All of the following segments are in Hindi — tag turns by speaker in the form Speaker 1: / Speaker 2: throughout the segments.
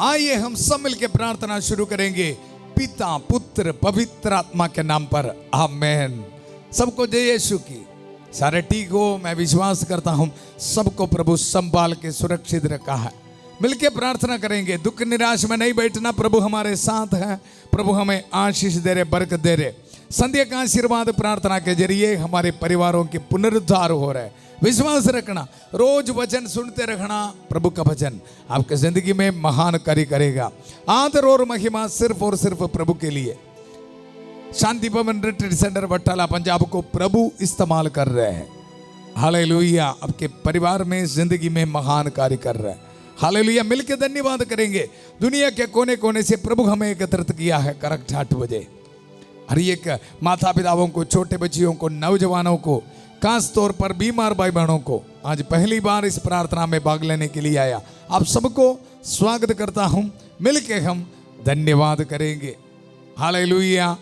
Speaker 1: आइए हम सब मिलकर प्रार्थना शुरू करेंगे पिता पुत्र पवित्र आत्मा के नाम पर, आमेन। सबको जय यीशु की। सारे ठीक हो, मैं विश्वास करता हूं सबको प्रभु संभाल के सुरक्षित रखा है। मिलके प्रार्थना करेंगे, दुख निराश में नहीं बैठना, प्रभु हमारे साथ है, प्रभु हमें आशीष दे रहे, बरकत दे रहे। संध्या का आशीर्वाद प्रार्थना के जरिए हमारे परिवारों के पुनरुद्धार हो रहे। विश्वास रखना, रोज वचन सुनते रखना, प्रभु का वचन आपके जिंदगी में महान कार्य करेगा। आदर और महिमा सिर्फ और सिर्फ प्रभु के लिए। शांति भवन रिट्रीट सेंटर बट्टाला पंजाब को प्रभु इस्तेमाल कर रहे हैं। हालेलुया। आपके परिवार में जिंदगी में महान कार्य कर रहे हैं। हालेलुया। मिलकर धन्यवाद करेंगे। दुनिया के कोने कोने से प्रभु हमें एकत्रित किया है करेक्ट 8 बजे। हर एक माता पिताओं को, छोटे बच्चियों को, नौजवानों को, खास तौर पर बीमार भाई बहनों को आज पहली बार इस प्रार्थना में भाग लेने के लिए आया, आप सबको स्वागत करता हूं। मिलके हम धन्यवाद करेंगे। हालेलुया।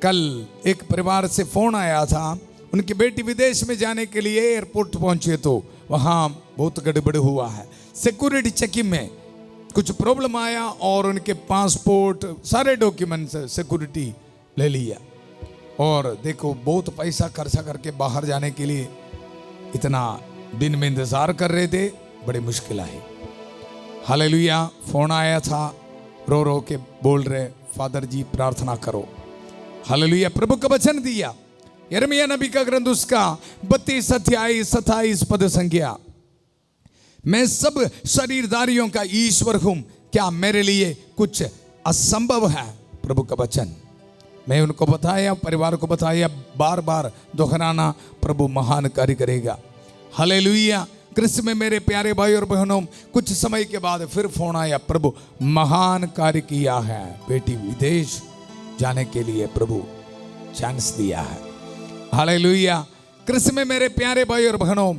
Speaker 1: कल एक परिवार से फोन आया था, उनकी बेटी विदेश में जाने के लिए एयरपोर्ट पहुंचे तो वहां बहुत गड़बड़ हुआ है। सिक्योरिटी चेकिंग में कुछ प्रॉब्लम आया और उनके पासपोर्ट सारे डॉक्यूमेंट्स सिक्योरिटी ले लिया। और देखो, बहुत पैसा खर्चा करके बाहर जाने के लिए इतना दिन में इंतजार कर रहे थे, बड़ी मुश्किल आई। हालेलुया। फोन आया था, रो रो के बोल रहे, फादर जी प्रार्थना करो। हालेलुया। प्रभु का वचन दिया, यिर्मयाह नबी का ग्रंथ उसका 32 अध्याय 27 पद संख्या, मैं सब शरीरधारियों का ईश्वर हूं, क्या मेरे लिए कुछ असंभव है? प्रभु का वचन मैं उनको बताया, परिवार को बताया, बार बार दोहराना, प्रभु महान कार्य करेगा। हालेलुया। कृष्ण में मेरे प्यारे भाई और बहनों, कुछ समय के बाद फिर फोन आया, प्रभु महान कार्य किया है, बेटी विदेश जाने के लिए प्रभु चांस दिया है। हालेलुया। कृष्ण में मेरे प्यारे भाई और बहनों,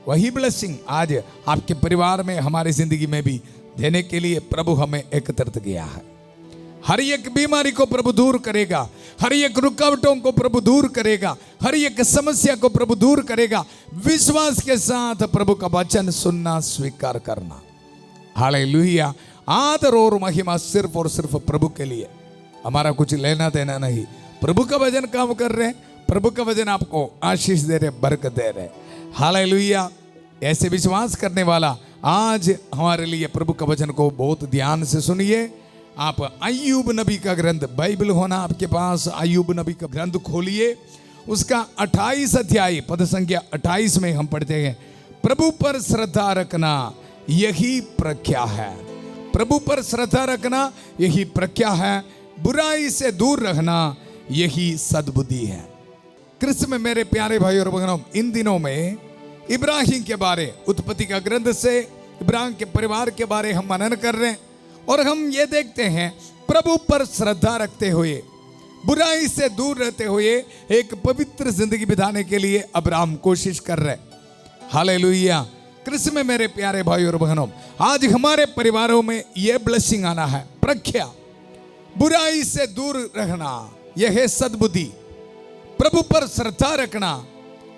Speaker 1: वही ब्लेसिंग आज आपके परिवार में, हमारी जिंदगी में भी देने के लिए प्रभु हमें एकत्रित किया है। हर एक बीमारी को प्रभु दूर करेगा, हर एक रुकावटों को प्रभु दूर करेगा, हर एक समस्या को प्रभु दूर करेगा। विश्वास के साथ प्रभु का वचन सुनना, स्वीकार करना। हालेलुया। आदर और महिमा सिर्फ और सिर्फ प्रभु के लिए, हमारा कुछ लेना देना नहीं। प्रभु का वचन काम कर रहे, प्रभु का वचन आपको आशीष दे रहे, बरकत दे रहे। हालेलुया। ऐसे विश्वास करने वाला आज हमारे लिए प्रभु का वचन को बहुत ध्यान से सुनिए। आप अय्यूब नबी का ग्रंथ, बाइबल होना आपके पास, अय्यूब नबी का ग्रंथ खोलिए, उसका 28 अध्याय पद संख्या 28 में हम पढ़ते हैं, प्रभु पर श्रद्धा रखना यही प्रज्ञा है। प्रभु पर श्रद्धा रखना यही प्रज्ञा है, बुराई से दूर रहना यही सद्बुद्धि है। कृष्ण में मेरे प्यारे भाई और बहनों, इन दिनों में इब्राहिम के बारे, उत्पत्ति का ग्रंथ से इब्राहिम के परिवार के बारे हम मनन कर रहे हैं और हम ये देखते हैं, प्रभु पर श्रद्धा रखते हुए, बुराई से दूर रहते हुए एक पवित्र जिंदगी बिताने के लिए अब्राहम कोशिश कर रहे। हालेलुया। कृष्ण में मेरे प्यारे भाई और बहनों, आज हमारे परिवारों में यह ब्लेसिंग आना है, प्रज्ञा, बुराई से दूर रहना यह है सद्बुद्धि, प्रभु पर श्रद्धा रखना।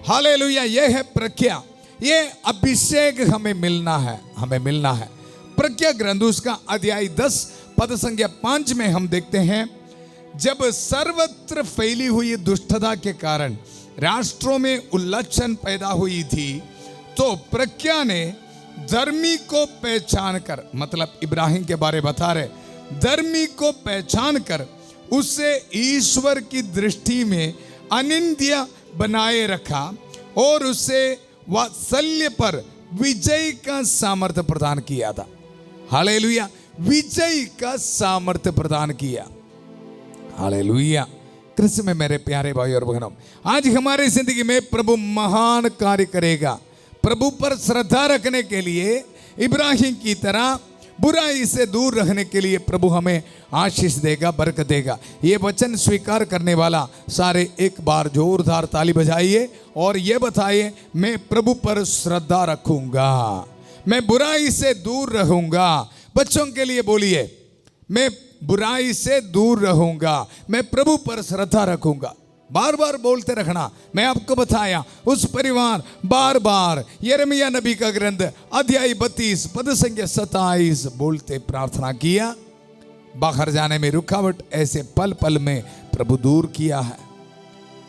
Speaker 1: हालेलुया। यह है प्रज्ञा, यह अभिषेक हमें मिलना है, हमें मिलना है। प्रज्ञा ग्रंथ उसका अध्याय 10 पद संख्या 5 में हम देखते हैं, जब सर्वत्र फैली हुई दुष्टता के कारण राष्ट्रों में उल्लंघन पैदा हुई थी, तो प्रज्ञा ने धर्मी को पहचान कर, मतलब इब्राहिम के बारे बता रहे, धर्मी को पहचान कर उसे ईश्वर की दृष्टि में अनिंद्य बनाए रखा और उसे वात्सल्य पर विजय का सामर्थ्य प्रदान किया था। हालेलुया। विजय का सामर्थ्य प्रदान किया। हालेलुया। कृष्ण में मेरे प्यारे भाई और बहनों, आज हमारी जिंदगी में प्रभु महान कार्य करेगा। प्रभु पर श्रद्धा रखने के लिए इब्राहिम की तरह बुराई से दूर रहने के लिए प्रभु हमें आशीष देगा, बरकत देगा। ये वचन स्वीकार करने वाला सारे एक बार जोरदार ताली बजाइए और ये बताइए, मैं प्रभु पर श्रद्धा रखूंगा, मैं बुराई से दूर रहूंगा। बच्चों के लिए बोलिए, मैं बुराई से दूर रहूंगा, मैं प्रभु पर श्रद्धा रखूंगा। बार बार बोलते रखना। मैं आपको बताया उस परिवार बार बार यिर्मयाह नबी का ग्रंथ अध्याय 32 पद संख्या 27 बोलते प्रार्थना किया। बाहर जाने में रुकावट ऐसे पल पल में प्रभु दूर किया है।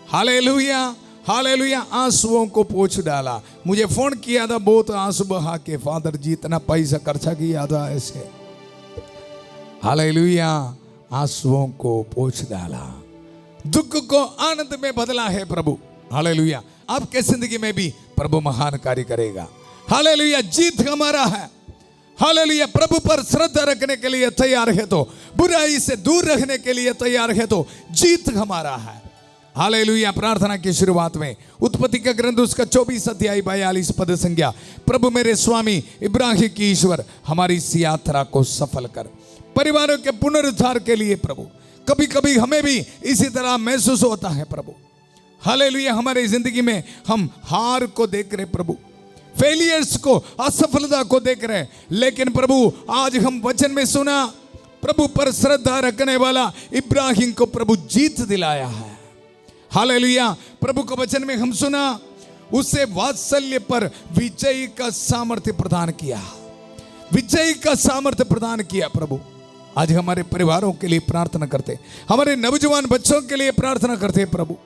Speaker 1: Hallelujah, hallelujah. आंसुओं को पोंछ डाला। मुझे फोन किया था, बहुत आंसू बहा के, फादर जी इतना पैसा खर्चा किया था ऐसे। हालेलुया, आंसुओं को पोंछ डाला, दुख को आनंद में बदला है प्रभु। हालेलुया। आपके जिंदगी में भी प्रभु महान कार्य करेगा। हालेलुया। जीत हमारा है। हालेलुया। प्रभु पर श्रद्धा रखने के लिए तैयार है तो, बुराई से दूर रहने के लिए तैयार है तो जीत हमारा है। हालेलुया। प्रार्थना की शुरुआत में उत्पत्ति का ग्रंथ उसका 24 अध्याय 42 पद संज्ञा, प्रभु मेरे स्वामी इब्राहिम की ईश्वर हमारी इस यात्रा को सफल कर। परिवारों के पुनरुद्धार के लिए प्रभु, कभी कभी हमें भी इसी तरह महसूस होता है प्रभु। हालेलुया। हमारे जिंदगी में हम हार को देख रहे प्रभु, फेलियर्स को, असफलता को देख रहे, लेकिन प्रभु आज हम वचन में सुना प्रभु पर श्रद्धा रखने वाला इब्राहिम को प्रभु जीत दिलाया है। हालेलुया। प्रभु के वचन में हम सुना उसे वात्सल्य पर विजय का सामर्थ्य प्रदान किया, विजय का सामर्थ्य प्रदान किया प्रभु। आज हमारे परिवारों के लिए प्रार्थना करते, हमारे नौजवान बच्चों के लिए प्रार्थना करते प्रभु।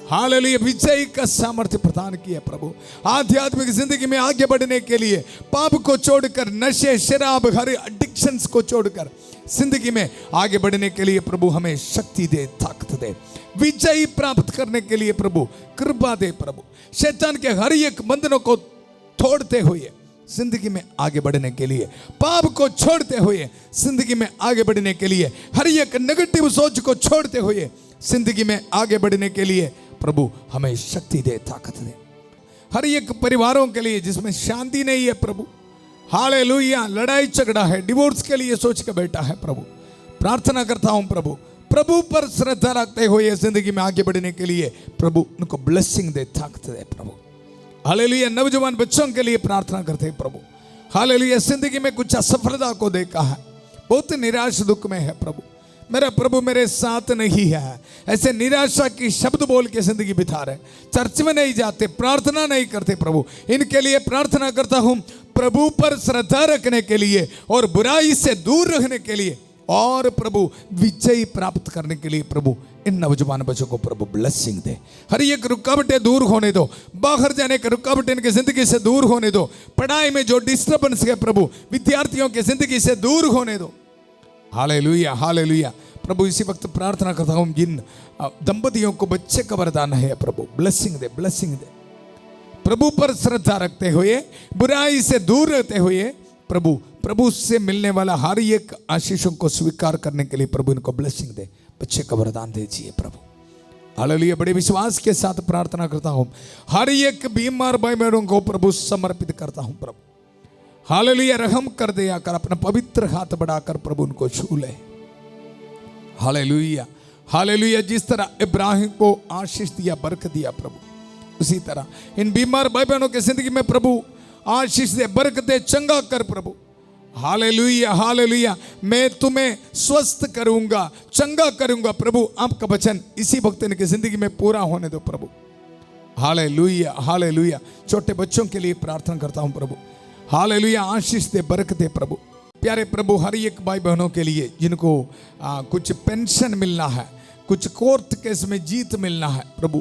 Speaker 1: हालेलुया। विजय का सामर्थ्य प्रदान किया प्रभु। आध्यात्मिक जिंदगी में आगे बढ़ने के लिए पाप को छोड़कर, नशे शराब हर एडिक्शंस को छोड़कर जिंदगी में आगे बढ़ने के लिए प्रभु हमें शक्ति दे, ताकत दे, विजय प्राप्त करने के लिए प्रभु कृपा दे प्रभु। शैतान के हर एक बंधनों को तोड़ते हुए जिंदगी में आगे बढ़ने के लिए, पाप को छोड़ते हुए जिंदगी में आगे बढ़ने के लिए, हर एक नेगेटिव सोच को छोड़ते हुए जिंदगी में आगे बढ़ने के लिए प्रभु हमें शक्ति दे, ताकत दे। हर एक परिवारों के लिए जिसमें शांति नहीं है प्रभु, हालेलुया, लड़ाई झगड़ा है, डिवोर्स के लिए सोच के बैठा है प्रभु, प्रार्थना करता हूं प्रभु, प्रभु पर श्रद्धा रखते हुए जिंदगी में आगे बढ़ने के लिए प्रभु उनको ब्लेसिंग दे, ताकत दे प्रभु। हालेलुया। नौजवान बच्चों के लिए प्रार्थना करते हैं प्रभु। हालेलुया। जिंदगी में कुछ असफलता को देखा है, बहुत निराश दुख में है प्रभु, मेरा प्रभु मेरे साथ नहीं है, ऐसे निराशा की शब्द बोल के जिंदगी बिता रहे, चर्च में नहीं जाते, प्रार्थना नहीं करते प्रभु, इनके लिए प्रार्थना करता हूं प्रभु पर श्रद्धा रखने के लिए और बुराई से दूर रहने के लिए और प्रभु विजय प्राप्त करने के लिए प्रभु इन नौजवान बच्चों को प्रभु ब्लेसिंग दे। हर एक रुकावटें दूर होने दो, बाहर जाने की रुकावटें इनकी जिंदगी से दूर होने दो, पढ़ाई में जो डिस्टर्बेंस है प्रभु विद्यार्थियों की जिंदगी से दूर होने दो। Hallelujah, hallelujah. प्रभु इसी वक्त प्रार्थना करता हूं जिन दंपतियों को बच्चे का वरदान है प्रभु ब्लेसिंग दे, ब्लेसिंग दे। प्रभु पर श्रद्धा रखते हुए, बुराई से दूर रहते हुए प्रभु प्रभु से मिलने वाला हर एक आशीषों को स्वीकार करने के लिए प्रभु इनको ब्लेसिंग दे, बच्चे का वरदान दीजिए प्रभु। हालेलुया। बड़े विश्वास के साथ प्रार्थना करता हूं, हर एक बीमार भाई बहनों को प्रभु समर्पित करता हूं प्रभु। हालेलुया। रहम कर दिया कर, अपना पवित्र हाथ बढ़ाकर प्रभु उनको छू ले। Hallelujah, hallelujah. जिस तरह इब्राहिम को आशीष दिया, बरकत दिया प्रभु, उसी तरह इन बीमार भाई बहनों की जिंदगी में प्रभु आशीष दे, बरकत दे, चंगा कर प्रभु। Hallelujah, hallelujah. मैं तुम्हें स्वस्थ करूंगा, चंगा करूंगा प्रभु। आपका वचन इसी वक्त इनकी जिंदगी में पूरा होने दो प्रभु। Hallelujah, hallelujah. छोटे बच्चों के लिए प्रार्थना करता हूं प्रभु। हालेलुया। आशीष दे, बरकत दे प्रभु। प्यारे प्रभु, हर एक भाई बहनों के लिए जिनको कुछ पेंशन मिलना है, कुछ कोर्ट केस में जीत मिलना है प्रभु,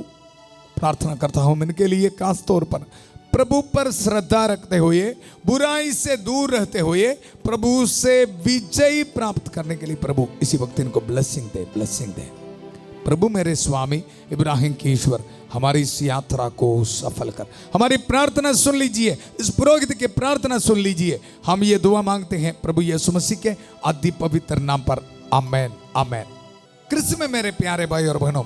Speaker 1: प्रार्थना करता हूं इनके लिए खास तौर पर प्रभु पर श्रद्धा रखते हुए, बुराई से दूर रहते हुए प्रभु से विजय प्राप्त करने के लिए प्रभु इसी वक्त इनको ब्लेसिंग दे, ब्लेसिंग दे प्रभु। मेरे स्वामी इब्राहिम की ईश्वर हमारी इस यात्रा को सफल कर। हमारी प्रार्थना सुन लीजिए, इस पुरोहित की प्रार्थना सुन लीजिए। हम ये दुआ मांगते हैं प्रभु यीशु मसीह के अति पवित्र नाम पर, आमेन, आमेन। कृष्ण में मेरे प्यारे भाई और बहनों,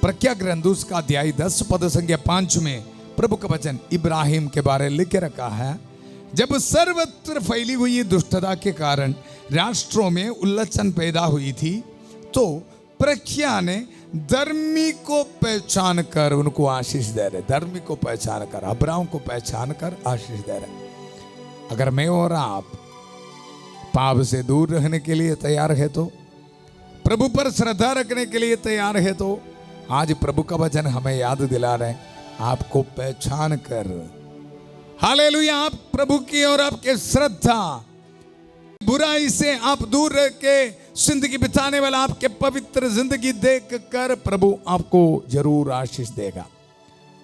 Speaker 1: प्रज्ञा ग्रंथ उसका अध्याय 10 पद संख्या 5 में प्रभु का वचन इब्राहिम के बारे में लिख रखा है। जब सर्वत्र फैली हुई दुष्टता के कारण राष्ट्रों में उल्लसन पैदा हुई थी, तो प्रज्ञा ने धर्मी को पहचान कर उनको आशीष दे रहे, धर्मी को पहचान कर, अब्राहम को पहचान कर आशीष दे रहे। अगर मैं और आप पाप से दूर रहने के लिए तैयार है तो, प्रभु पर श्रद्धा रखने के लिए तैयार है तो, आज प्रभु का वचन हमें याद दिला रहे हैं, आपको पहचान कर, हालेलुया, आप प्रभु की और आपके श्रद्धा, बुराई से आप दूर रह के जिंदगी बिताने वाला आपके पवित्र जिंदगी देख कर प्रभु आपको जरूर आशीष देगा।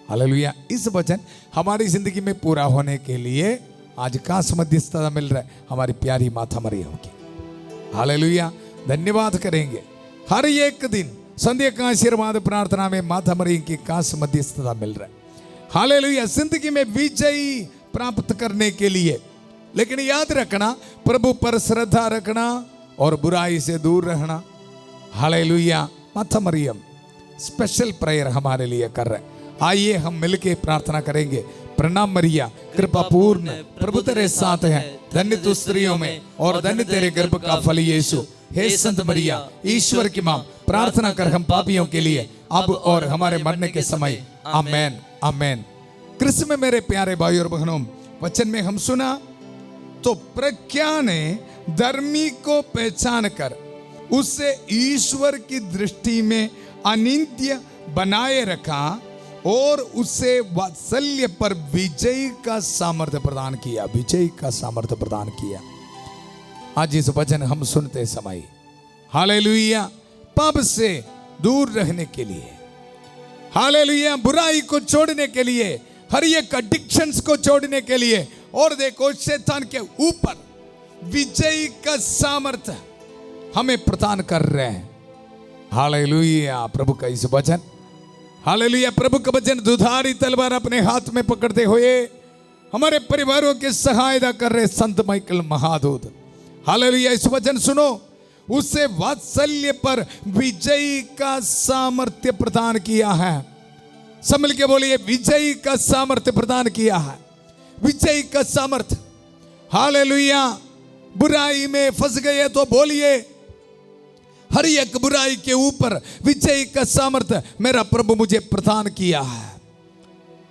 Speaker 1: हालेलुया। इस वचन हमारी जिंदगी में पूरा होने के लिए आज का मध्यस्थता मिल रहा है हमारी प्यारी माता मरियम की। हालेलुया। धन्यवाद करेंगे। हर एक दिन संध्या का आशीर्वाद प्रार्थना में माता मरियम की काश मध्यस्थता मिल रहा है। हालेलुया। जिंदगी में विजयी प्राप्त करने के लिए, लेकिन याद रखना, प्रभु पर श्रद्धा रखना और बुराई से दूर रहना। हालेलुया। माता मरियम स्पेशल प्रेयर हमारे लिए कर रहे हैं। आइए हम मिलके प्रार्थना करेंगे। प्रणाम मरिया, कृपा पूर्ण, प्रभु तेरे साथ है, धन्य तू स्त्रियों में और धन्य तेरे गर्भ का फल यीशु। हे संत मरिया, ईश्वर की मां, प्रार्थना कर हम पापियों के लिए अब और हमारे मरने के समय। आमेन, आमेन। कृष्ण में मेरे प्यारे भाई और बहनों, वचन में हम सुना तो प्रज्ञा ने धर्मी को पहचान कर उसे ईश्वर की दृष्टि में अनिंद्य बनाए रखा और उसे वात्सल्य पर विजय का सामर्थ्य प्रदान किया, विजय का सामर्थ्य प्रदान किया। आज इस वचन हम सुनते समय, हालेलुया, पाप से दूर रहने के लिए, हालेलुया, बुराई को छोड़ने के लिए, हर एक एडिक्शंस को छोड़ने के लिए, और देखो शैतान के ऊपर विजय का सामर्थ्य हमें प्रदान कर रहे हैं। हालेलुया। प्रभु का इस वचन, हालेलुया, प्रभु का वचन दुधारी तलवार अपने हाथ में पकड़ते हुए हमारे परिवारों की सहायता कर रहे संत माइकल महादूत। हालेलुया। इस वचन सुनो, उससे वात्सल्य पर विजय का सामर्थ्य प्रदान किया है। समझ के बोलिए, विजय का सामर्थ्य प्रदान किया है, विजय का सामर्थ्य। हालेलुया। बुराई में फंस गए तो बोलिए, हर एक बुराई के ऊपर विजय का सामर्थ्य मेरा प्रभु मुझे प्रदान किया है।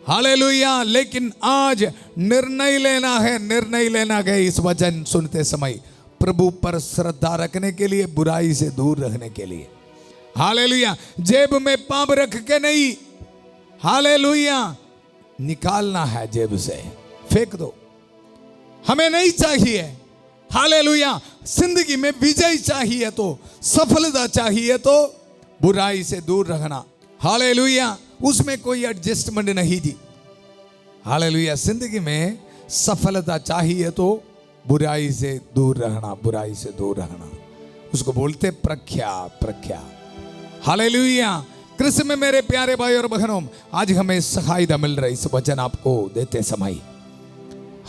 Speaker 1: हालेलुया। लेकिन आज निर्णय लेना है, निर्णय लेना है इस वचन सुनते समय, प्रभु पर श्रद्धा रखने के लिए, बुराई से दूर रहने के लिए। हालेलुया। जेब में पाप रख के नहीं, हालेलुया, निकालना है जेब से, फेंक दो, हमें नहीं चाहिए। हालेलुया। जिंदगी में विजय चाहिए तो, सफलता चाहिए तो बुराई से दूर रहना। हालेलुया। उसमें कोई एडजस्टमेंट नहीं जी। हालेलुया। जिंदगी में सफलता चाहिए तो बुराई से दूर रहना, बुराई से दूर रहना, उसको बोलते प्रख्या, प्रख्या। हालेलुया। कृष्ण में मेरे प्यारे भाई और बहनों, आज हमें सहायता मिल रही इस वचन आपको देते समय,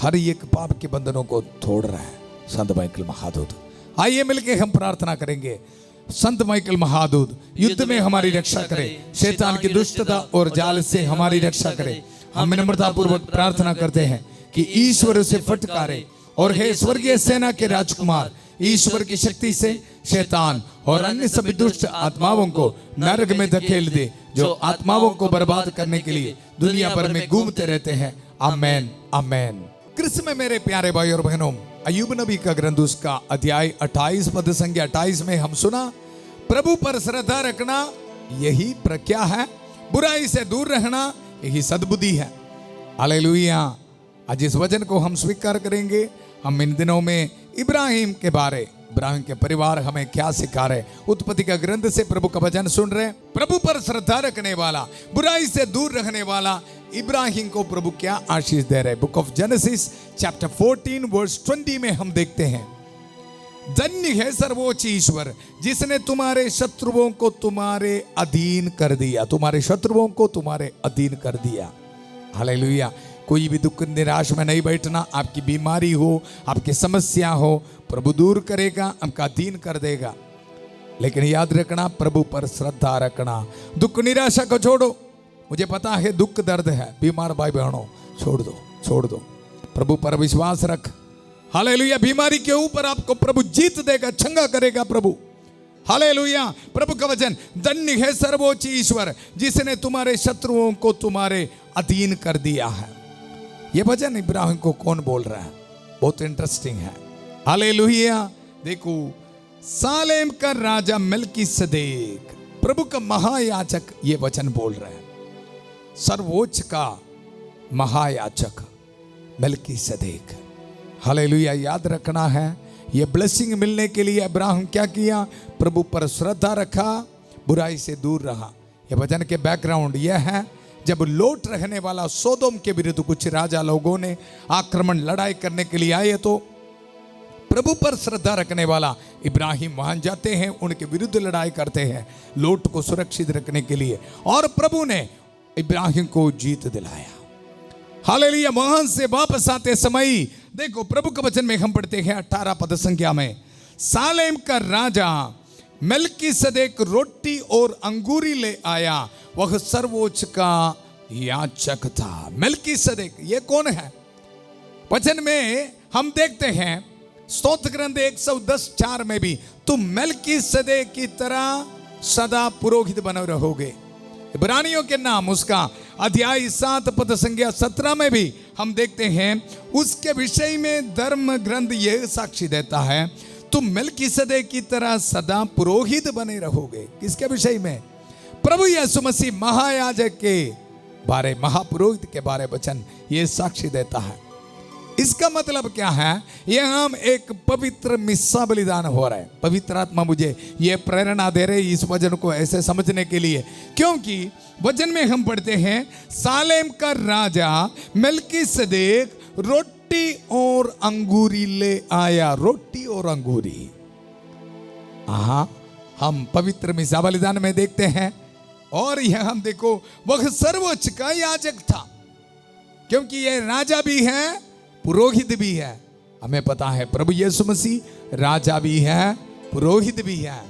Speaker 1: हर एक पाप के बंधनों को तोड़ रहा है संत माइकल महादूत। आइए मिलके हम प्रार्थना करेंगे। संत माइकल महादूत युद्ध में हमारी रक्षा करे, शैतान की दुष्टता और जाल से हमारी रक्षा करे। हम विनम्रता पूर्वक प्रार्थना करते हैं कि ईश्वर उसे फटकारे, और हे स्वर्गीय सेना के राजकुमार, ईश्वर की शक्ति से शैतान और अन्य सभी दुष्ट आत्माओं को नरक में धकेल दे, जो आत्माओं को बर्बाद करने के लिए दुनिया भर में घूमते रहते हैं। आमेन, आमेन। कृष्ण में मेरे प्यारे भाई और बहनों, अय्यूब नबी का ग्रंथ उसका अध्याय 28 पद संख्या 28 में हम सुना, प्रभु पर श्रद्धा रखना यही प्रज्ञा है, बुराई से दूर रहना यही सद्बुद्धि है। हालेलुया। आज इस वचन को हम स्वीकार करेंगे। हम इन दिनों में इब्राहिम के बारे, इब्राहिम के परिवार हमें क्या सिखा रहे, उत्पत्ति का ग्रंथ से प्रभु का वचन सुन रहे। प्रभु पर श्रद्धा रखने वाला, बुराई से दूर रहने वाला इब्राहिम को प्रभु क्या आशीष दे रहे। Book of Genesis chapter 14 verse 20 में हम देखते हैं, धन्य है सर्वोच्च ईश्वर जिसने तुम्हारे शत्रुओं को तुम्हारे अधीन कर दिया, तुम्हारे शत्रुओं को तुम्हारे अधीन कर दिया। हालेलुया। कोई भी दुख निराश में नहीं बैठना। आपकी बीमारी हो, आपकी समस्या हो, प्रभु दूर करेगा, आपका अधीन कर देगा। लेकिन याद रखना, प्रभु पर श्रद्धा रखना। दुख निराशा को छोड़ो। मुझे पता है दुख दर्द है, बीमार भाई बहनों, छोड़ दो, छोड़ दो, प्रभु पर विश्वास रख। हालेलुया। बीमारी के ऊपर आपको प्रभु जीत देगा, चंगा करेगा प्रभु। हालेलुया। प्रभु का वचन, धन्य है सर्वोच्च ईश्वर जिसने तुम्हारे शत्रुओं को तुम्हारे अधीन कर दिया है। यह वचन इब्राहिम को कौन बोल रहा है? बहुत इंटरेस्टिंग है। हालेलुया। देखो, सालेम का राजा मलकीसदेक, प्रभु का महायाजक ये वचन बोल रहे हैं, सर्वोच्च का महायाजक मेल्कीसेदेक। हालेलुया। याद रखना है, ये ब्लेसिंग मिलने के लिए अब्राहम क्या किया? प्रभु पर श्रद्धा रखा, बुराई से दूर रहा। ये वचन के बैकग्राउंड यह है, जब लोट रहने वाला सोदोम के विरुद्ध कुछ राजा लोगों ने आक्रमण लड़ाई करने के लिए आए, तो प्रभु पर श्रद्धा रखने वाला इब्राहिम वहां जाते हैं, उनके विरुद्ध लड़ाई करते हैं लोट को सुरक्षित रखने के लिए, और प्रभु ने इब्राहिम को जीत दिलाया। हालेलुया। वहां से वापस आते समय देखो प्रभु के वचन में हम पढ़ते हैं 18 पद संख्या में, सालेम का राजा मेल्कीसेदेक रोटी और अंगूरी ले आया, वह सर्वोच्च का याजक था। मेल्कीसेदेक ये कौन है? वचन में हम देखते हैं स्तोत्र ग्रंथ 110:4 में भी, तुम मेल्कीसेदेक की तरह सदा पुरोहित बने रहोगे। इब्रानियों के नाम उसका अध्याय 7 पद संख्या 17 में भी हम देखते हैं, उसके विषय में धर्म ग्रंथ यह साक्षी देता है, तुम मेल्कीसेदेक की तरह सदा पुरोहित बने रहोगे। किसके विषय में? प्रभु यीशु मसीह महायाजक के बारे, महापुरोहित के बारे वचन ये साक्षी देता है। इसका मतलब क्या है? यहाँ एक पवित्र मिस्सा बलिदान हो रहा है। पवित्र आत्मा मुझे ये प्रेरणा दे रही इस वचन को ऐसे समझने के लिए, क्योंकि वचन में हम पढ़ते हैं सालेम का राजा मेल्कीसेदेक रोटी और अंगूरी ले आया। रोटी और अंगूरी, हम पवित्र मिस्सा बलिदान में देखते हैं, और यह हम देखो वह सर्वोच्च का याजक था, क्योंकि यह राजा भी है, पुरोहित भी है। हमें पता है प्रभु यीशु मसीह राजा भी है, पुरोहित भी है।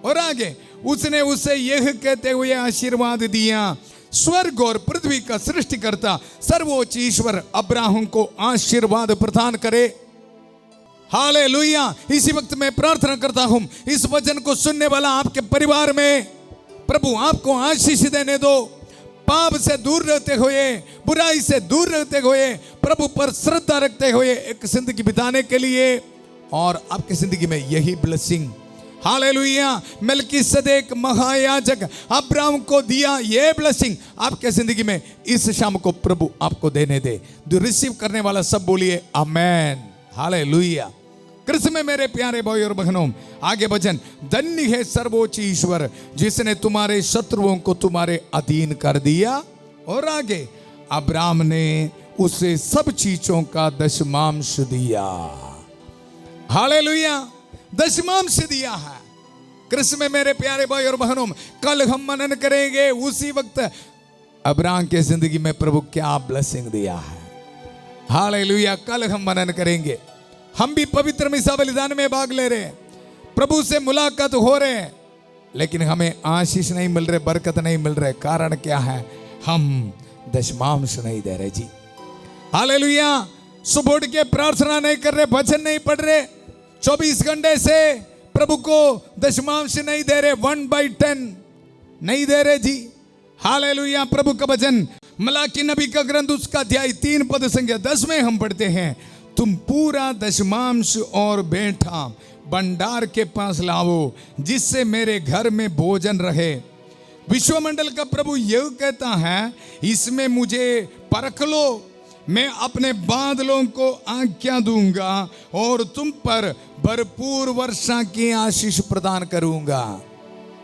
Speaker 1: और आगे उसने उसे यह कहते हुए आशीर्वाद दिया, स्वर्ग और पृथ्वी का सृष्टिकर्ता सर्वोच्च ईश्वर अब्राहम को आशीर्वाद प्रदान करे। हालेलुया। इसी वक्त मैं प्रार्थना करता हूं, इस वचन को सुनने वाला आपके परिवार में प्रभु आपको आशीष देने दो। पाप से दूर रहते हुए, बुराई से दूर रहते हुए, प्रभु पर श्रद्धा रखते हुए एक जिंदगी बिताने के लिए, और आपकी जिंदगी में यही ब्लेसिंग, हालेलुया, मेल्कीसेदेक महायाजक अब्राहम को दिया ये ब्लेसिंग आपके जिंदगी में इस शाम को प्रभु आपको देने दे। जो रिसीव करने वाला सब बोलिए आमेन, हालेलुया। कृष्ण में मेरे प्यारे भाई और बहनों, आगे वचन, धन्य है सर्वोच्च ईश्वर जिसने तुम्हारे शत्रुओं को तुम्हारे अधीन कर दिया। और आगे, अब्राहम ने उसे सब चीजों का दशमांश दिया। हालेलुया, दशमांश दिया है। कृष्ण में मेरे प्यारे भाई और बहनों, कल हम मनन करेंगे उसी वक्त अब्राहम के जिंदगी में प्रभु क्या ब्लेसिंग दिया है। हालेलुया, कल हम मनन करेंगे। हम भी पवित्र मिस्सा बलिदान में भाग ले रहे हैं, प्रभु से मुलाकात हो रहे हैं, लेकिन हमें आशीष नहीं मिल रहे, बरकत नहीं मिल रहे। कारण क्या है? हम दशमांश नहीं दे रहे जी। हालेलुया, सुबह उठ के प्रार्थना नहीं कर रहे, वचन नहीं पढ़ रहे, 24 घंटे से प्रभु को दशमांश नहीं दे रहे, 1/10 नहीं दे रहे जी। हालेलुया। प्रभु का वचन मलाकी नबी का ग्रंथ उसका अध्याय 3 पद संख्या 10 में हम पढ़ते हैं, तुम पूरा दशमांश और बेटा भंडार के पास लाओ जिससे मेरे घर में भोजन रहे। विश्वमंडल का प्रभु यह कहता है, इसमें मुझे परख लो, मैं अपने बादलों को आज्ञा दूंगा और तुम पर भरपूर वर्षा की आशीष प्रदान करूंगा।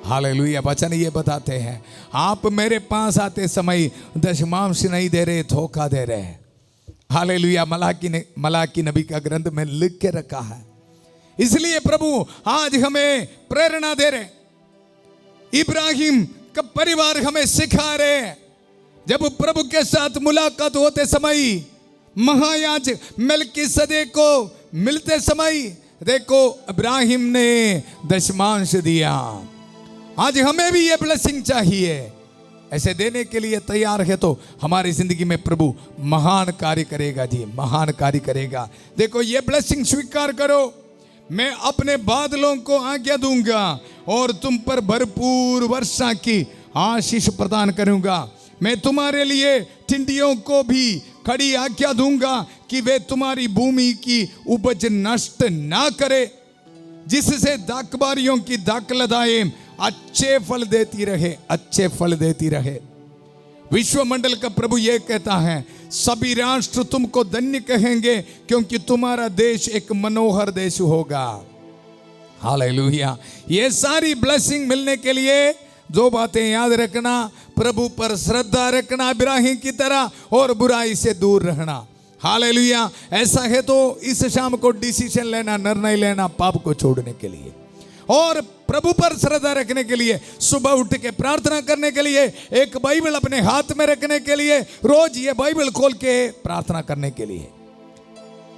Speaker 1: हालेलुया। वचन ये बताते हैं, आप मेरे पास आते समय दशमांश नहीं दे रहे, धोखा दे रहे हैं। हालेलुया। मलाकी नबी का ग्रंथ में लिख के रखा है, इसलिए प्रभु आज हमें प्रेरणा दे रहे। इब्राहिम का परिवार हमें सिखा रहे, जब प्रभु के साथ मुलाकात होते समय, महायाजक मेल्कीसेदेक को मिलते समय, देखो इब्राहिम ने दशमांश दिया। आज हमें भी ये ब्लेसिंग चाहिए, ऐसे देने के लिए तैयार है तो हमारी जिंदगी में प्रभु महान कार्य करेगा जी, महान कार्य करेगा। देखो ये ब्लेसिंग स्वीकार करो, मैं अपने बादलों को आज्ञा दूंगा और तुम पर भरपूर वर्षा की आशीष प्रदान करूंगा। मैं तुम्हारे लिए टिड्डियों को भी खड़ी आज्ञा दूंगा कि वे तुम्हारी भूमि की उपज नष्ट ना करे, जिससे दाखबारियों की दाखलताएं अच्छे फल देती रहे, अच्छे फल देती रहे। विश्व मंडल का प्रभु यह कहता है, सभी राष्ट्र तुमको धन्य कहेंगे क्योंकि तुम्हारा देश एक मनोहर देश होगा। हालेलुया। ये सारी ब्लेसिंग मिलने के लिए दो बातें याद रखना, प्रभु पर श्रद्धा रखना इब्राहिम की तरह, और बुराई से दूर रहना। हालेलुया। ऐसा है तो इस शाम को डिसीजन लेना, निर्णय लेना पाप को छोड़ने के लिए, और प्रभु पर श्रद्धा रखने के लिए, सुबह उठ के प्रार्थना करने के लिए, एक बाइबल अपने हाथ में रखने के लिए, रोज ये बाइबल खोल के प्रार्थना करने के लिए।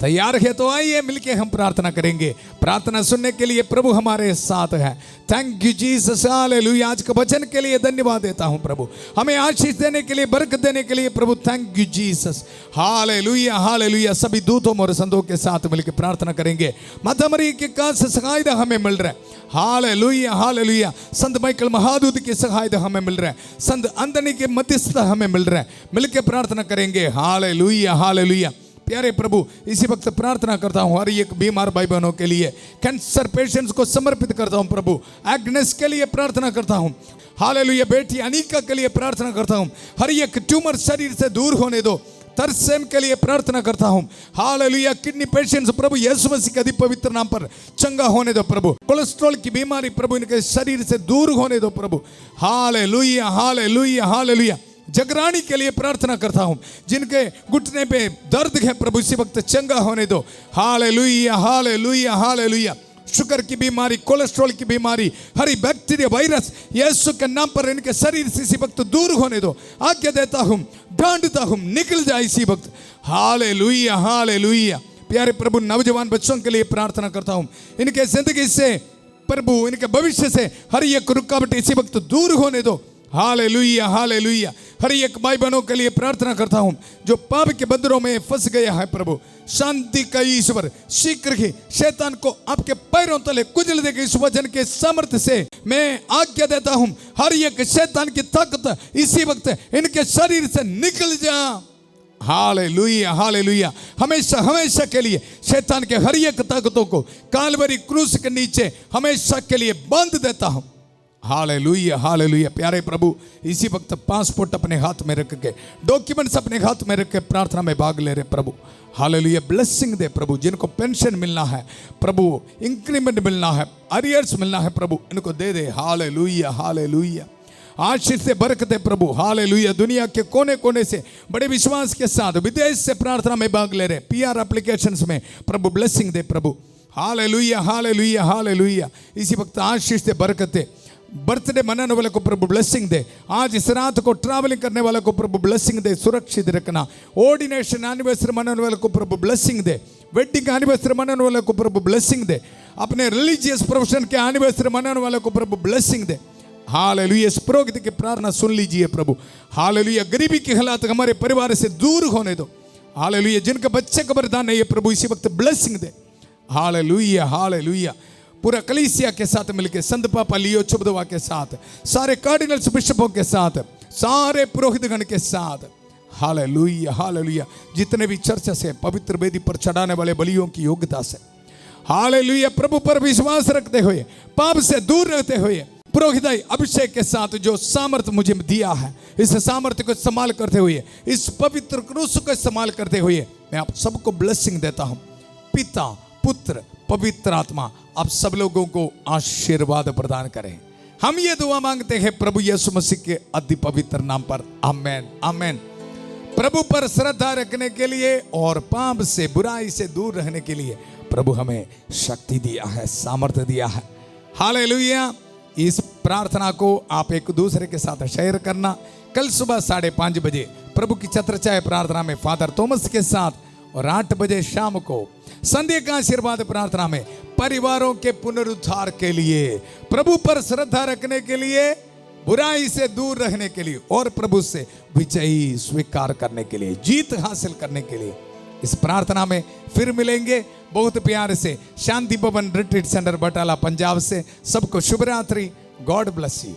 Speaker 1: तैयार है तो आइए मिलके हम प्रार्थना करेंगे। प्रार्थना सुनने के लिए प्रभु हमारे साथ है। Thank you Jesus, hallelujah. आज के वचन के लिए धन्यवाद देता हूं प्रभु, हमें आशीष देने के लिए, बरकत देने के लिए प्रभु। Thank you Jesus, hallelujah hallelujah. सभी दूतों और संतों के साथ मिलकर प्रार्थना करेंगे। माता मरी के काज से सहायता हमें मिल रहा है। Hallelujah hallelujah. संत माइकल महादूत की सहायता हमें मिल रहा है, संत अंतनी के मध्यस्थता हमें मिल रहा है। मिलकर प्रार्थना करेंगे। Hallelujah hallelujah. प्यारे प्रभु, इसी वक्त प्रार्थना करता हूँ हर एक बीमार भाई बहनों के लिए, कैंसर पेशेंट्स को समर्पित करता हूँ प्रभु। एग्नेस के लिए प्रार्थना करता हूँ। हालेलुया। बेटी अनीका के लिए प्रार्थना करता हूँ, हर एक ट्यूमर शरीर से दूर होने दो। तरसेम के लिए प्रार्थना करता हूँ। हालेलुया। किडनी पेशेंट्स प्रभु यीशु मसीह के अति पवित्र नाम पर चंगा होने दो प्रभु। कोलेस्ट्रॉल की बीमारी प्रभु इनके शरीर से दूर होने दो प्रभु। Hallelujah hallelujah hallelujah. जगरानी के लिए प्रार्थना करता हूं, जिनके घुटने पे दर्द है प्रभु इसी वक्त चंगा होने दो। Hallelujah hallelujah hallelujah. शुगर की बीमारी, कोलेस्ट्रॉल की बीमारी, हरी बैक्टीरिया वायरस यीशु के नाम पर इनके शरीर से इसी वक्त दूर होने दो। आज्ञा देता हूं, डांटता हूं, निकल जाए इसी वक्त। Hallelujah hallelujah. प्यारे प्रभु, नौजवान बच्चों के लिए प्रार्थना करता हूं, इनके जिंदगी से प्रभु, इनके भविष्य से हर एक रुकावट इसी वक्त दूर होने दो। Hallelujah hallelujah. हर एक भाई बहनों के लिए प्रार्थना करता हूं जो पाप के बंधनों में फंस गया है प्रभु। शांति का ईश्वर शीघ्र ही शैतान को आपके पैरों तले कुचल देगा। इस वचन के सामर्थ्य से मैं आज्ञा देता हूं, हर एक शैतान की ताकत इसी वक्त इनके शरीर से निकल जा। Hallelujah hallelujah. हमेशा हमेशा के लिए शैतान के हर एक ताकतों को कालवरी क्रूस के नीचे हमेशा के लिए बांध देता हूं। Hallelujah hallelujah. प्यारे प्रभु, इसी वक्त पासपोर्ट अपने हाथ में रख के, डॉक्यूमेंट्स अपने हाथ में रख के प्रार्थना में भाग ले रहे प्रभु। हालेलुया। ब्लेसिंग दे प्रभु, जिनको पेंशन मिलना है प्रभु, इंक्रीमेंट मिलना है, अरियर्स मिलना है प्रभु, इनको दे दे। Hallelujah hallelujah. आशीष से बरकत है प्रभु। हालेलुया। दुनिया के कोने कोने से बड़े विश्वास के साथ विदेश से प्रार्थना में भाग ले रहे PR एप्लीकेशंस में प्रभु, ब्लेसिंग दे प्रभु। Hallelujah hallelujah hallelujah. इसी वक्त आशीष से बरकत है। बर्थडे मनाने वाले को प्रभु ब्लेसिंग दे। आज इस रात को ट्रैवलिंग करने वाले को प्रभु ब्लेसिंग दे, सुरक्षित रखना। ऑर्डिनेशन एनिवर्सरी मनाने वाले को प्रभु ब्लेसिंग दे। वेडिंग एनिवर्सरी मनाने वाले को प्रभु ब्लेसिंग दे। अपने रिलीजियस प्रोफेशन के एनिवर्सरी मनाने वाले को प्रभु ब्लेसिंग दे। हालेलुया। इस पुरोहित की प्रार्थना सुन लीजिए प्रभु। हालेलुया। गरीबी की हालात हमारे परिवार से दूर होने दो। हालेलुया। जिनके बच्चे का वरदान नहीं है प्रभु इसी वक्त ब्लेसिंग दे। Hallelujah hallelujah. पूरा कलीसिया के साथ मिलकर, संत पापा लियो चुबदवा के साथ, सारे कार्डिनल्स बिशपों के साथ, सारे पुरोहितगण के साथ। Hallelujah hallelujah. जितने भी चर्च से पवित्र वेदी पर चढ़ाने वाले बलियों की योग्यता से, हालेलुया, प्रभु पर विश्वास रखते हुए, पाप से दूर रहते हुए, पुरोहित अभिषेक के साथ जो सामर्थ्य मुझे दिया है, इस सामर्थ्य को इस्तेमाल करते हुए, इस पवित्र क्रूस को इस्तेमाल करते हुए मैं आप सबको ब्लेसिंग देता हूं। पिता, पुत्र, पवित्र आत्मा आप सब लोगों को आशीर्वाद प्रदान करें। हम ये दुआ मांगते हैं प्रभु यीशु मसीह के अति पवित्र नाम पर। आमेन आमेन। प्रभु पर श्रद्धा रखने के लिए और पाप से, बुराई से दूर रहने के लिए प्रभु हमें शक्ति दिया है, सामर्थ्य दिया है। हालेलुया। इस प्रार्थना को आप एक दूसरे के साथ शेयर करना। कल सुबह 5:30 बजे प्रभु की छत्रछाया प्रार्थना में फादर थॉमस के साथ, और 8 बजे शाम को संध्या का आशीर्वाद प्रार्थना में परिवारों के पुनरुद्धार के लिए, प्रभु पर श्रद्धा रखने के लिए, बुराई से दूर रहने के लिए और प्रभु से विजयी स्वीकार करने के लिए, जीत हासिल करने के लिए इस प्रार्थना में फिर मिलेंगे। बहुत प्यार से शांति भवन रिट्रीट सेंटर बटाला पंजाब से सबको शुभ रात्रि। God bless you.